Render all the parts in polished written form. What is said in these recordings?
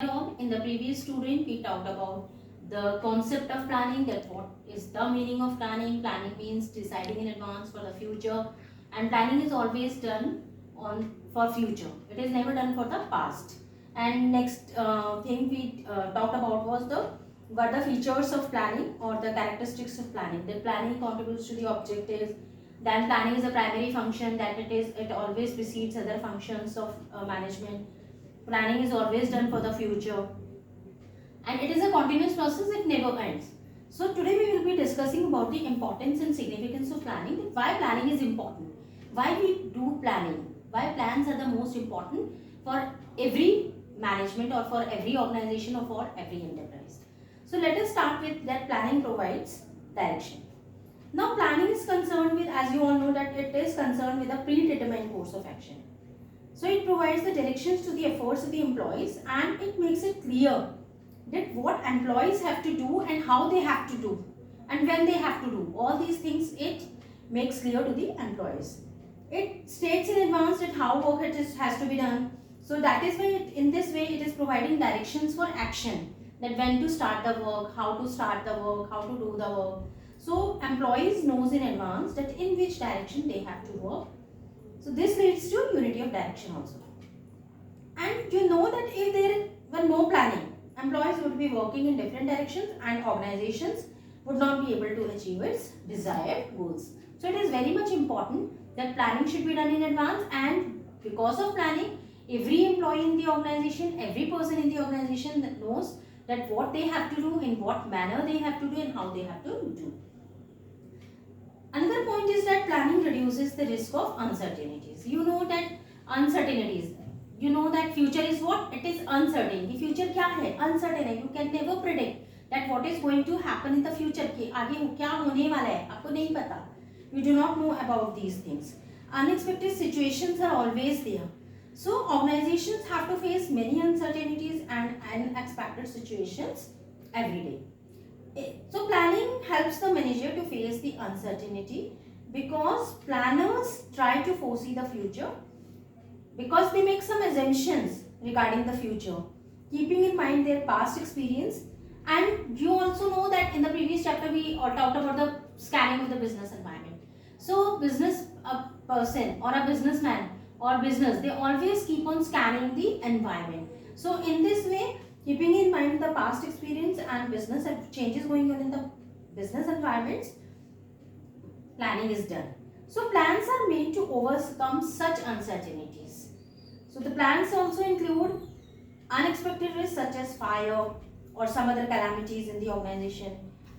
In the previous student, we talked about the concept of planning, that what is the meaning of planning. Planning means deciding in advance for the future, and planning is always done on for future. It is never done for the past. And next thing we talked about was the what the features of planning or the characteristics of planning. That planning contributes to the objectives. Then planning is a primary function, that it always precedes other functions of management. Planning is always done for the future, and it is a continuous process, it never ends. So today we will be discussing about the importance and significance of planning, why planning is important, why we do planning, why plans are the most important for every management or for every organization or for every enterprise. So let us start with that planning provides direction. Now planning is concerned with, as you all know, that it is concerned with a predetermined course of action. So it provides the directions to the efforts of the employees, and it makes it clear that what employees have to do and how they have to do and when they have to do. All these things it makes clear to the employees. It states in advance that how work has to be done. So that is why in this way it is providing directions for action, that when to start the work, how to start the work, how to do the work. So employees knows in advance that in which direction they have to work. So this leads to unity of direction also. And you know that if there were no planning, employees would be working in different directions and organizations would not be able to achieve its desired goals. So it is very much important that planning should be done in advance, and because of planning, every employee in the organization, every person in the organization that knows that what they have to do, in what manner they have to do, and how they have to do. Another point is that planning reduces the risk of uncertainties. You know that uncertainties, you know that future is what? It is uncertain. The future क्या है? Uncertain है. You can never predict that what is going to happen in the future. कि आगे क्या होने वाला है आपको नहीं पता. You do not know about these things. Unexpected situations are always there. So organizations have to face many uncertainties and unexpected situations every day. So planning helps the manager to face the uncertainty, because planners try to foresee the future, because they make some assumptions regarding the future, keeping in mind their past experience. And you also know that in the previous chapter we talked about the scanning of the business environment. So business person or a businessman or business, they always keep on scanning the environment. So in this way, keeping in mind the past experience and business changes going on in the business environments, planning is done. So plans are made to overcome such uncertainties. So the plans also include unexpected risks such as fire or some other calamities in the organization.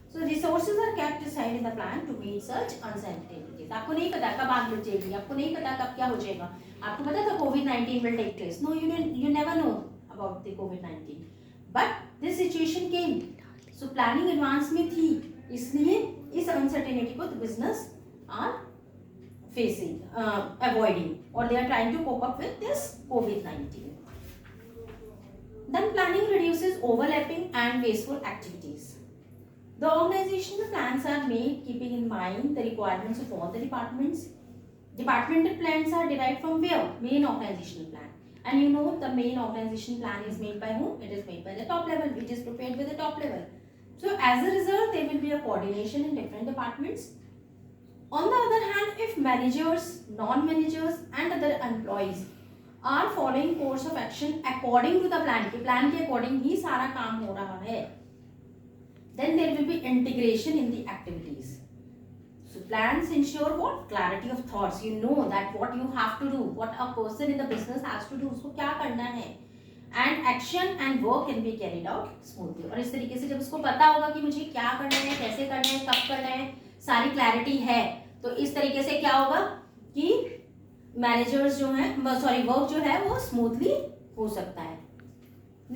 So resources are kept aside in the plan to meet such uncertainties. आपको नहीं पता कब आग लग जाएगी, आपको नहीं पता कब क्या हो जाएगा. आपको पता था COVID-19 will take place? No, you never know about the COVID-19. But this situation came. So planning advance में थी, इसलिए इस uncertainty को the business are facing, avoiding, or they are trying to cope up with this COVID-19. Then planning reduces overlapping and wasteful activities. The organizational plans are made keeping in mind the requirements of all the departments. Departmental plans are derived from where? Main organizational plan. And you know the main organization plan is made by whom? It is made by the top level, which is prepared by the top level. So as a result, there will be a coordination in different departments. On the other hand, if managers, non-managers and other employees are following course of action according to the plan के according ही सारा काम हो रहा है, then there will be integration in the activities. So plans ensure what? Clarity of thoughts. You know that what you have to do, what a person in the business has to do, उसको क्या करना है, and action and work can be carried out smoothly. और इस तरीके से जब उसको पता होगा कि मुझे क्या करना है, कैसे करना है, कब करना है, सारी क्लैरिटी है, तो इस तरीके से क्या होगा कि मैनेजर्स जो है, सॉरी, वर्क जो है वो स्मूथली हो सकता है.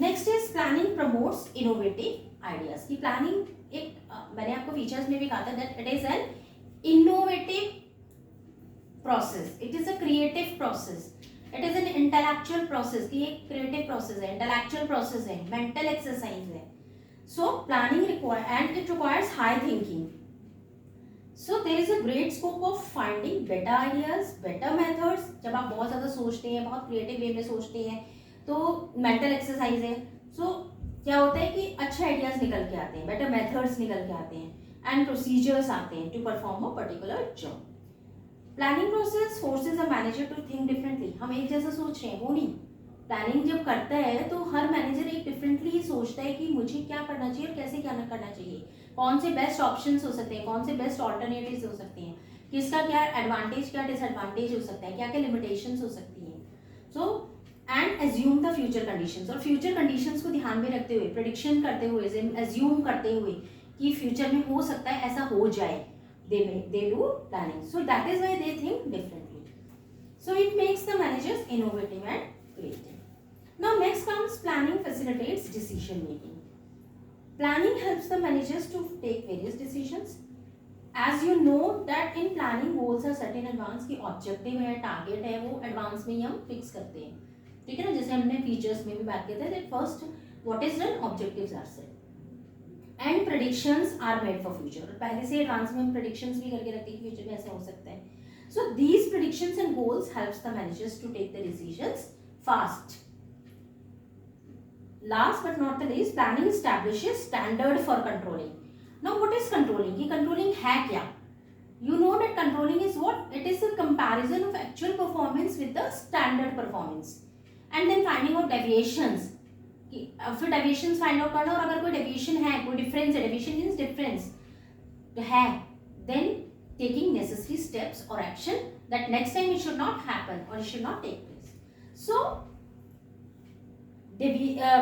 Next is planning promotes innovative ideas. की प्लानिंग एक मैंने आपको फीचर्स में भी कहा था that it is an innovative process, it is a creative process, it is an intellectual process. कि एक creative process है, intellectual process है, mental exercise है. So planning and it requires high thinking. So there is a great scope of finding better ideas, better methods. जब आप बहुत ज़्यादा सोचते हैं, बहुत creative way में सोचते हैं, तो mental exercise है. सो क्या होता है कि अच्छे आइडियाज निकल के आते हैं, बेटर मेथड्स निकल के आते हैं एंड प्रोसीजर्स आते हैं to perform a particular job. Planning process forces a manager to think differently. हम एक जैसा सोच रहे हैं वो नहीं, प्लानिंग जब करता है तो हर मैनेजर एक डिफरेंटली ही सोचता है कि मुझे क्या करना चाहिए और कैसे क्या करना चाहिए, कौन से बेस्ट ऑप्शंस हो सकते हैं, कौन से बेस्ट ऑल्टरनेटिव्स हो सकते हैं, किसका क्या एडवांटेज क्या डिसएडवांटेज हो सकता है, क्या क्या लिमिटेशंस हो सकती हैं। So and assume the future conditions, और फ्यूचर कंडीशंस को ध्यान में रखते हुए, प्रेडिक्शन करते हुए, एज्यूम करते हुए कि फ्यूचर में हो सकता है ऐसा हो जाए, they do planning. So that is why they think differently. So it makes the managers innovative and creative. Now next comes planning facilitates decision making. Planning helps the managers to take various decisions. As you know that in planning goals are set in advance, कि objective है, target है, वो advance में ही हम fix करते हैं, ठीक है ना। जैसे हमने features में भी बात किया था that first what is done, objectives are set and predictions are made for future. पहले से एडवांस में हम प्रेडिक्शंस भी करके रखते हैं कि फ्यूचर में ऐसा हो सकता है। So these predictions and goals helps the managers to take the decisions fast. Last but not the least, planning establishes standard for controlling. Now what is controlling? ये कंट्रोलिंग है क्या? You know that controlling is what? It is a comparison of actual performance with the standard performance and then finding out deviations. फिर deviations find out करना, और अगर कोई deviation है, कोई डिफरेंस है, डेविएशन मींस डिफरेंस है, देन टेकिंग नेसेसरी स्टेप्स और action that next time it should not happen और it should not take place. So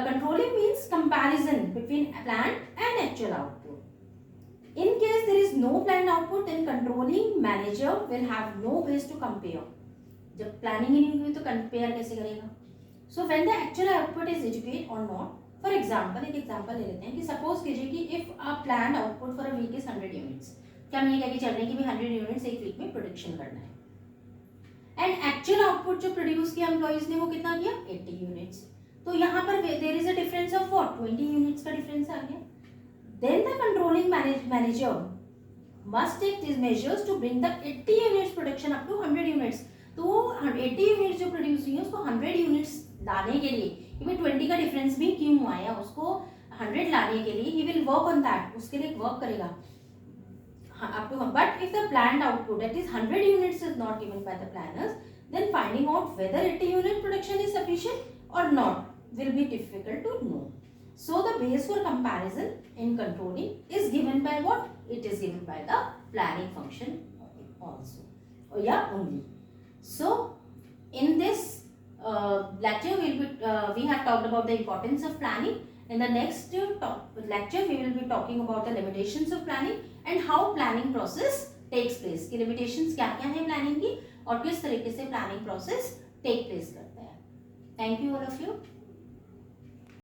controlling means comparison between plan and actual output. In case there is no plan output then controlling manager will have no base to compare. जब planning ही नहीं हुई तो compare कैसे करेगा? So when the actual output is adequate or not, for example, एक example ले लेते हैं कि सपोज कीजिए कि if a planned output for a week is 100 units, क्या हम ये कह के चल रहे हैं कि भाई 100 यूनिट्स एक वीक में प्रोडक्शन करना है, एंड एक्चुअल आउटपुट जो प्रोड्यूस किया एम्प्लॉइज ने वो कितना किया? 80 यूनिट्स। तो यहाँ पर there is a difference of what? 20 units का डिफरेंस आ गया। Then the controlling manager must take this measures to bring the 80 units production up to 100 units. तो 80 यूनिट्स जो प्रोड्यूस हुई है उसको 100 यूनिट्स लाने के लिए, इवन 20 का डिफरेंस भी क्यों आया, उसको 100 लाने के लिए ही विल वर्क ऑन दैट, उसके लिए वर्क करेगा up to. But if the planned output that is 100 units is not given by the planners, then finding out whether 80 unit production is sufficient और not will be difficult to know. So the base for comparison in controlling is given by what? It is given by the planning function also या only. So in this lecture we have talked about the importance of planning. In the next lecture we will be talking about the limitations of planning and how planning process takes place, कि limitations क्या क्या है planning की और किस तरीके से planning process take place करता है। Thank you all of you.